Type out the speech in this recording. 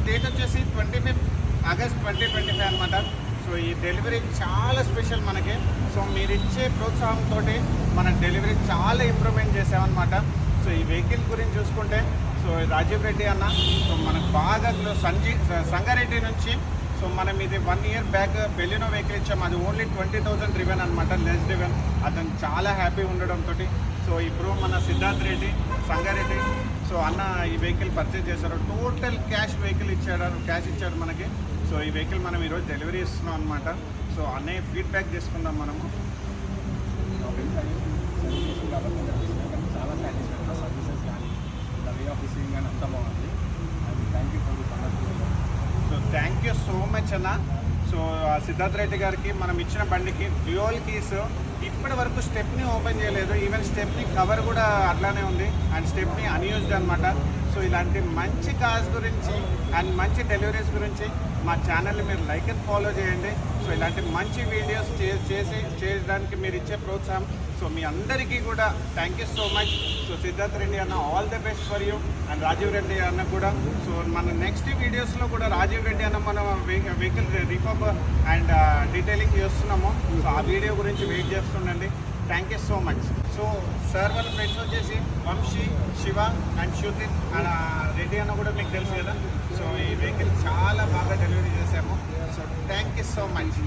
Date వచ్చేసి 25 August 2025 అనమాట. So ఈ డెలివరీ చాలా స్పెషల్ మనకి. సో మీరు ఇచ్చే ప్రోత్సాహంతో మన డెలివరీ చాలా ఇంప్రూవ్మెంట్ చేసామన్నమాట. సో ఈ వెహికల్ గురించి చూసుకుంటే సో రాజీవ్ రెడ్డి అన్న సో మనకు బాగా సంగారెడ్డి నుంచి సో మనం ఇది 1 year బ్యాక్ బెలినో వెహికల్ ఇచ్చాము. అది ఓన్లీ 20,000 డ్రివెన్ అనమాట, లెస్ డ్రివెన్. అతను చాలా హ్యాపీ ఉండడంతో సో ఇప్పుడు మన సిద్ధార్థ్ రెడ్డి సంగారెడ్డి సో అన్న ఈ వెహికల్ పర్చేజ్ చేశారు. టోటల్ క్యాష్ ఇచ్చాడు మనకి. సో ఈ వెహికల్ మనం ఈరోజు డెలివరీ ఇస్తున్నాం అనమాట. సో అన్నయ్య ఫీడ్బ్యాక్ తీసుకుందాం మనము. చాలా సాటిస్ఫైడ్, సర్వీసెస్ కానీ వే ఆఫ్ రిసీవింగ్ కానీ అంతా బాగుంది. And thank you for the సందర్భంలో. So thank you so much అన్న. సో సిద్ధార్థ్ రెడ్డి గారికి మనం ఇచ్చిన బండికి డ్యూయల్ కీస్ ఇప్పటి వరకు స్టెప్ని ఓపెన్ చేయలేదు. ఈవెన్ స్టెప్ని కవర్ కూడా అట్లానే ఉంది అండ్ స్టెప్ని అన్యూజ్డ్ అనమాట. సో ఇలాంటి మంచి కార్స్ గురించి అండ్ మంచి డెలివరీస్ గురించి మా ఛానల్ని మీరు లైక్ అండ్ ఫాలో చేయండి. సో ఇలాంటి మంచి వీడియోస్ చేయడానికి మీరు ఇచ్చే ప్రోత్సాహం సో మీ అందరికీ కూడా thank you so much. So Siddharth Reddy అన్న all the best for you and Rajiv Reddy అన్న కూడా. సో మన నెక్స్ట్ వీడియోస్లో కూడా రాజీవ్ రెడ్డి అన్న మనం వెహికల్ రిఫార్బ్ అండ్ డీటెయిలింగ్ చేస్తున్నాము. సో ఆ వీడియో గురించి వెయిట్ చేస్తుండండి. Thank you so much. So sir వాళ్ళ ఫ్రెండ్స్ వచ్చేసి వంశీ, శివ అండ్ శృతి రెడ్డి అన్న కూడా మీకు తెలుసు కదా. సో ఈ వెహికల్ చాలా బాగా డెలివరీ చేశాము. So thank you so much.